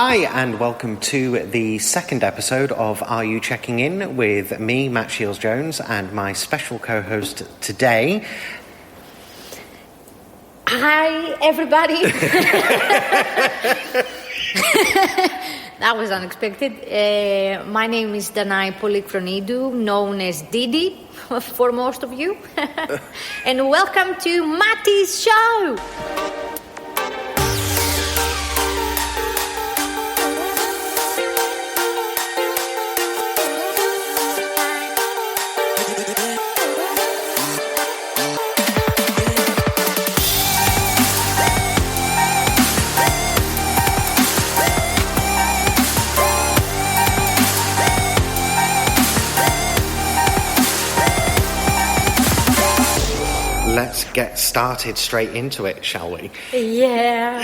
Hi, and welcome to the second episode of Are You Checking In with me, Matt Shields-Jones, and my special co-host today. Hi, everybody. That was unexpected. My name is Danai Polychronidou, known as Didi for most of you. And welcome to Matty's show. Let's get started straight into it, shall we? Yeah,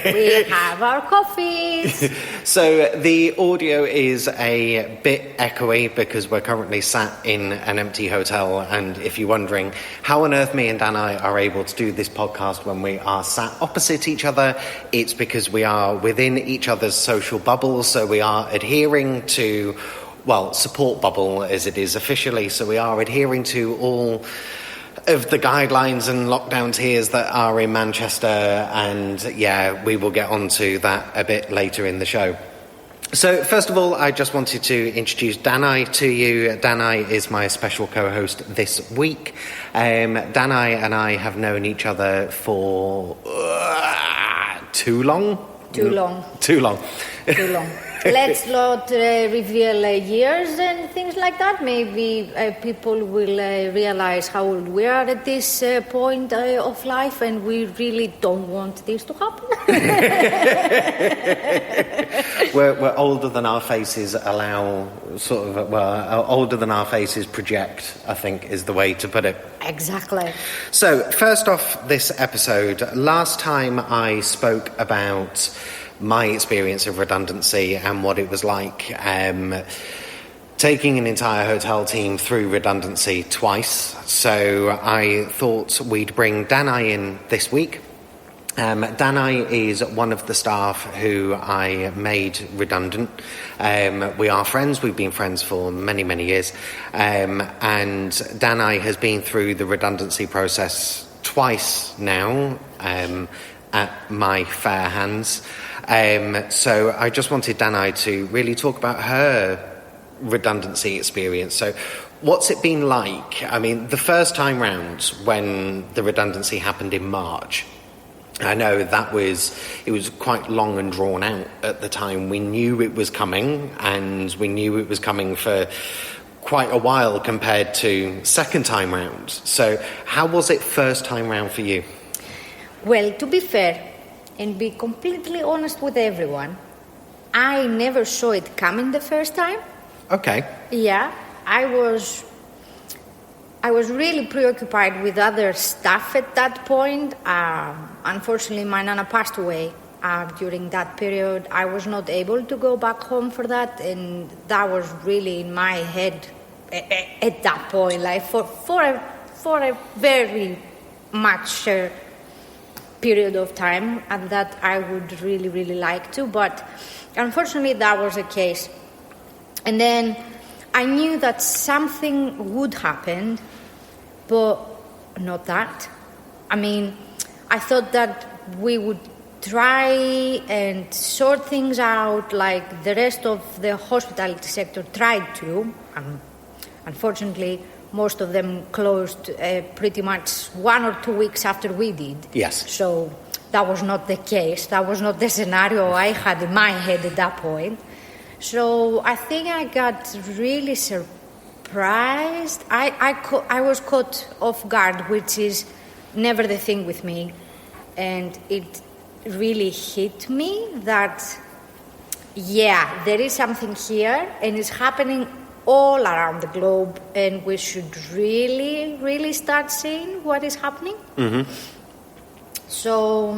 we have our coffees. So the audio is a bit echoey because we're currently sat in an empty hotel, and if you're wondering how on earth me and Danai are able to do this podcast when we are sat opposite each other, it's because we are within each other's social bubbles, so we are adhering to, well, support bubble as it is officially, so we are adhering to all of the guidelines and lockdown tiers that are in Manchester, and yeah, we will get onto that a bit later in the show. So first of all, I just wanted to introduce Danai to you. Danai is my special co-host this week. Danai and I have known each other for too long. Let's not reveal years and things like that. Maybe people will realize how old we are at this point of life, and we really don't want this to happen. We're older than our faces allow, older than our faces project, I think is the way to put it. Exactly. So, first off this episode, last time I spoke about my experience of redundancy and what it was like taking an entire hotel team through redundancy twice. So I thought we'd bring Danai in this week. Danai is one of the staff who I made redundant. We are friends. We've been friends for many, many years. And Danai has been through the redundancy process twice now at my fair hands. So I just wanted Danai to really talk about her redundancy experience. So what's it been like? I mean, the first time round when the redundancy happened in March, I know it was quite long and drawn out at the time. We knew it was coming, and we knew it was coming for quite a while compared to second time round. So how was it first time round for you? Well, to be fair, and be completely honest with everyone, I never saw it coming the first time. Okay. Yeah, I was really preoccupied with other stuff at that point. Unfortunately, my nana passed away during that period. I was not able to go back home for that, and that was really in my head at that point, like for a very much period of time, and that I would really, really like to, but unfortunately that was the case. And then I knew that something would happen, but not that. I mean, I thought that we would try and sort things out like the rest of the hospitality sector tried to. Unfortunately, most of them closed pretty much 1 or 2 weeks after we did. Yes. So that was not the case. That was not the scenario I had in my head at that point. So I think I got really surprised. I was caught off guard, which is never the thing with me. And it really hit me that, yeah, there is something here, and it's happening all around the globe, and we should really, really start seeing what is happening. Mm-hmm. So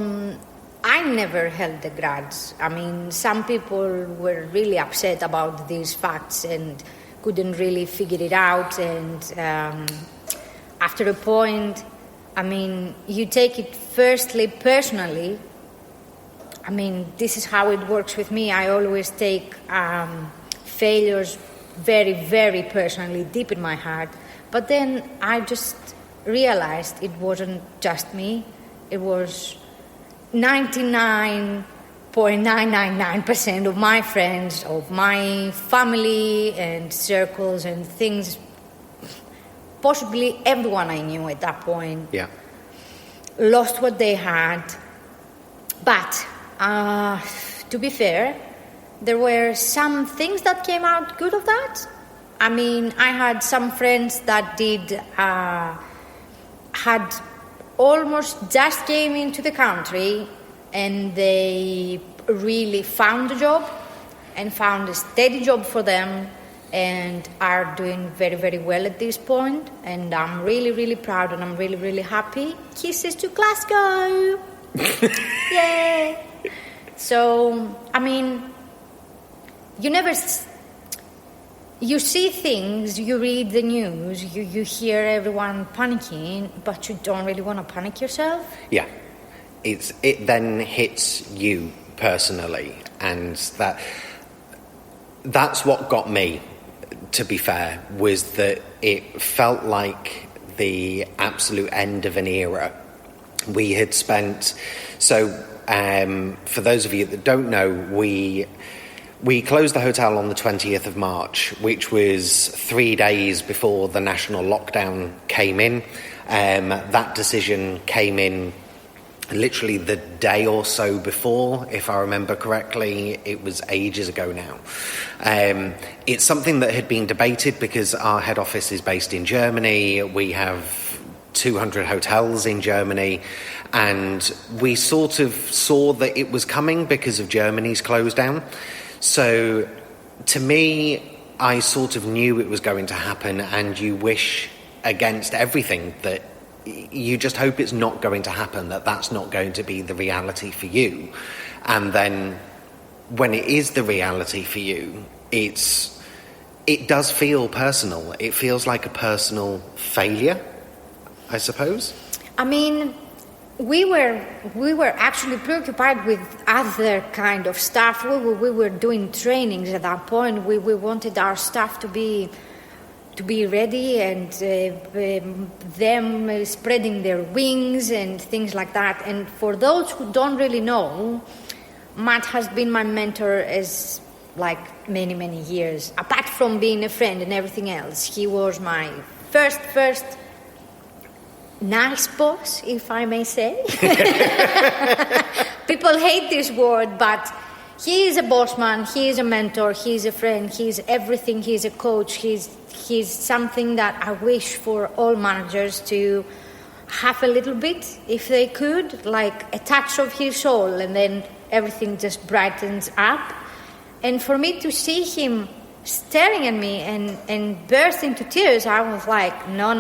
I never held a grudge. I mean, some people were really upset about these facts and couldn't really figure it out, and after a point, I mean, you take it firstly personally I mean, this is how it works with me. I always take failures very, very personally, deep in my heart. But then I just realized it wasn't just me. It was 99.999% of my friends, of my family and circles and things. Possibly everyone I knew at that point lost what they had. But to be fair, there were some things that came out good of that. I mean, I had some friends that had almost just came into the country and they really found a job and found a steady job for them and are doing very, very well at this point. And I'm really, really proud and I'm really, really happy. Kisses to Glasgow! Yay! So, I mean, you see things, you read the news, you hear everyone panicking, but you don't really want to panic yourself. Yeah. It then hits you personally, and that's what got me, to be fair, was that it felt like the absolute end of an era. We had spent, for those of you that don't know, we closed the hotel on the 20th of March, which was 3 days before the national lockdown came in. That decision came in literally the day or so before, if I remember correctly. It was ages ago now. It's something that had been debated because our head office is based in Germany. We have 200 hotels in Germany, and we sort of saw that it was coming because of Germany's close down. So to me, I sort of knew it was going to happen, and you wish against everything that you just hope it's not going to happen, that's not going to be the reality for you. And then when it is the reality for you, it does feel personal. It feels like a personal failure, I suppose. I mean, we were actually preoccupied with other kind of stuff. We were doing trainings at that point. We wanted our staff to be ready, and them spreading their wings and things like that. And for those who don't really know, Matt has been my mentor as like many, many years. Apart from being a friend and everything else, he was my first nice boss, if I may say. People hate this word, but he is a boss man, he is a mentor, he is a friend, he is everything, he is a coach, he's something that I wish for all managers to have a little bit, if they could, like a touch of his soul, and then everything just brightens up. And for me to see him staring at me and burst into tears, I was like, no,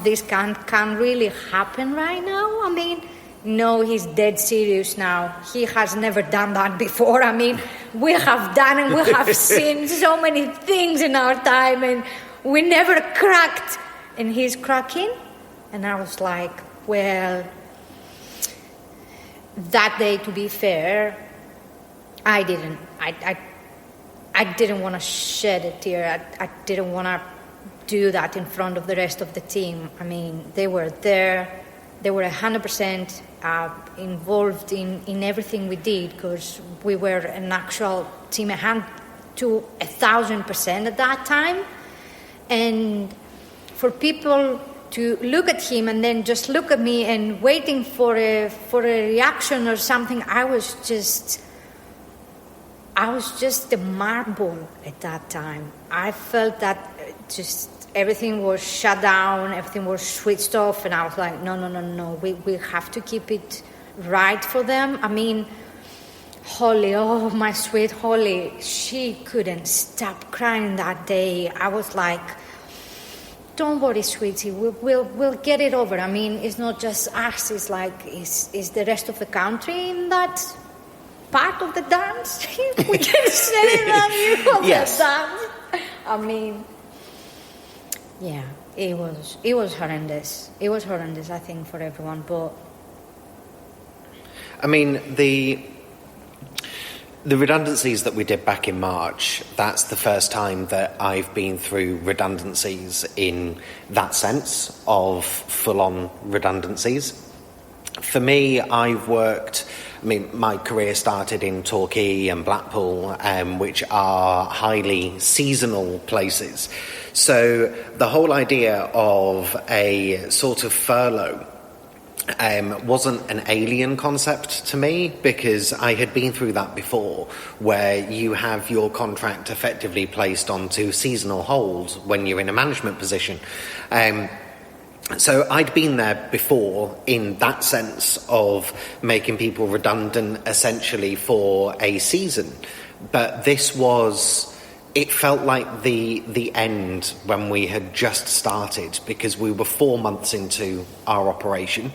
this can't really happen right now. I mean, no, he's dead serious now. He has never done that before. I mean, we have done and we have seen so many things in our time, and we never cracked. And he's cracking. And I was like, well, that day, to be fair, I didn't. I didn't want to shed a tear. I didn't want to do that in front of the rest of the team. I mean, they were there. They were 100% involved in everything we did, because we were an actual team, 1,000% at that time. And for people to look at him and then just look at me and waiting for a reaction or something, I was just a marble at that time. I felt that just everything was shut down, everything was switched off, and I was like, no, we have to keep it right for them. I mean, Holly, oh, my sweet Holly, she couldn't stop crying that day. I was like, don't worry, sweetie, we'll get it over. I mean, it's not just us, it's like, it's the rest of the country in that part of the dance. We can say that, yes. The dance. I mean, yeah, it was horrendous. It was horrendous, I think, for everyone. But I mean, the redundancies that we did back in March, that's the first time that I've been through redundancies in that sense of full-on redundancies. For me, my career started in Torquay and Blackpool, which are highly seasonal places. So the whole idea of a sort of furlough wasn't an alien concept to me, because I had been through that before, where you have your contract effectively placed onto seasonal hold when you're in a management position. So I'd been there before in that sense of making people redundant essentially for a season. But it felt like the end when we had just started, because we were 4 months into our operation.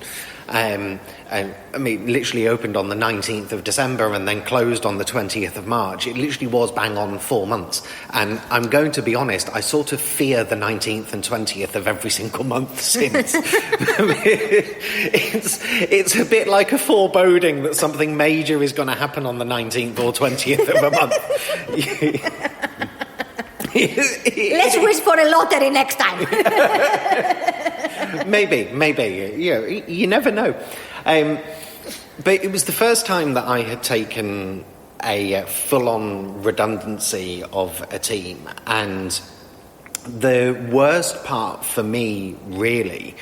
Literally opened on the 19th of December and then closed on the 20th of March. It literally was bang on 4 months. And I'm going to be honest, I sort of fear the 19th and 20th of every single month since. It's a bit like a foreboding that something major is going to happen on the 19th or 20th of a month. Let's wish for a lottery next time. Maybe. You never know. But it was the first time that I had taken a full-on redundancy of a team. And the worst part for me, really,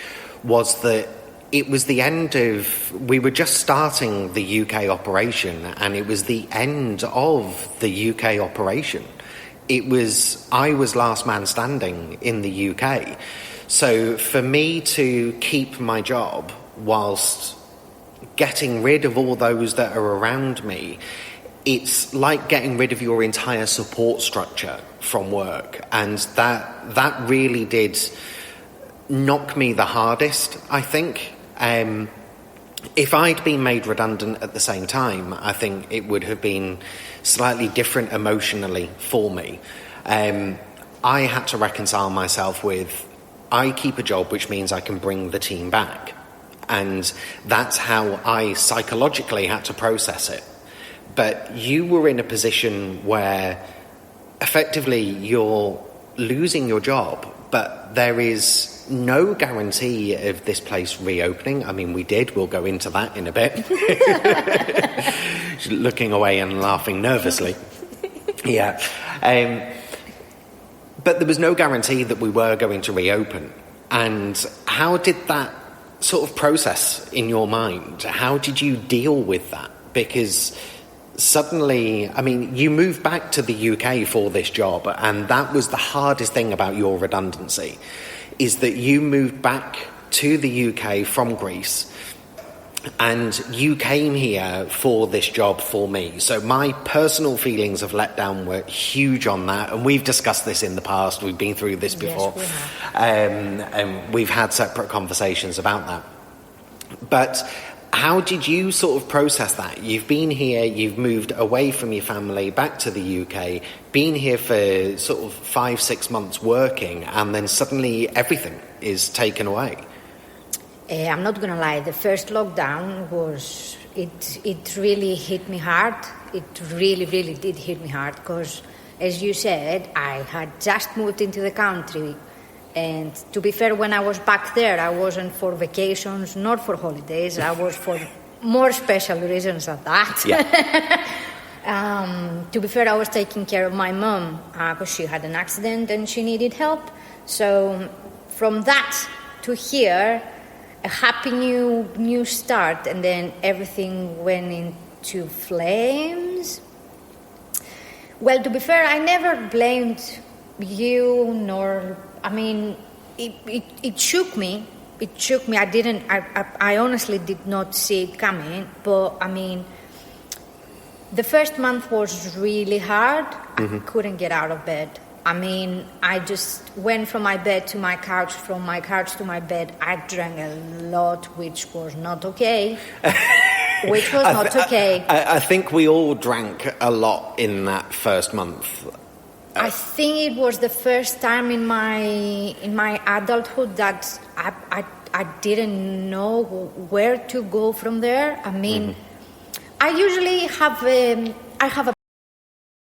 was that it was the end of... We were just starting the UK operation, and it was the end of the UK operation. I was last man standing in the UK. So for me to keep my job whilst getting rid of all those that are around me, it's like getting rid of your entire support structure from work. And that really did knock me the hardest, I think. If I'd been made redundant at the same time, I think it would have been slightly different emotionally for me. I had to reconcile myself with, I keep a job, which means I can bring the team back. And that's how I psychologically had to process it. But you were in a position where effectively you're losing your job, but there is no guarantee of this place reopening. I mean, we'll go into that in a bit. She's looking away and laughing nervously. Yeah. But there was no guarantee that we were going to reopen. And how did that sort of process in your mind? How did you deal with that? Because suddenly, you moved back to the UK for this job, and that was the hardest thing about your redundancy, is that you moved back to the UK from Greece, and you came here for this job for me. So my personal feelings of letdown were huge on that, and we've discussed this in the past. We've been through this before. Yes, we have. And we've had separate conversations about that. But how did you sort of process that? You've been here, you've moved away from your family, back to the UK, been here for sort of 5-6 months working, and then suddenly everything is taken away. I'm not going to lie, the first lockdown it really hit me hard. It really, really did hit me hard, because, as you said, I had just moved into the country. And to be fair, when I was back there, I wasn't for vacations, not for holidays. I was for more special reasons than that. Yeah. To be fair, I was taking care of my mum because she had an accident and she needed help. So from that to here, a happy new start, and then everything went into flames. Well, to be fair, I never blamed you nor... it shook me. It shook me. I honestly did not see it coming. But, the first month was really hard. Mm-hmm. I couldn't get out of bed. I just went from my bed to my couch, from my couch to my bed. I drank a lot, which was not okay. I think we all drank a lot in that first month. I think it was the first time in my adulthood that I didn't know where to go from there. Mm-hmm. I usually have I have a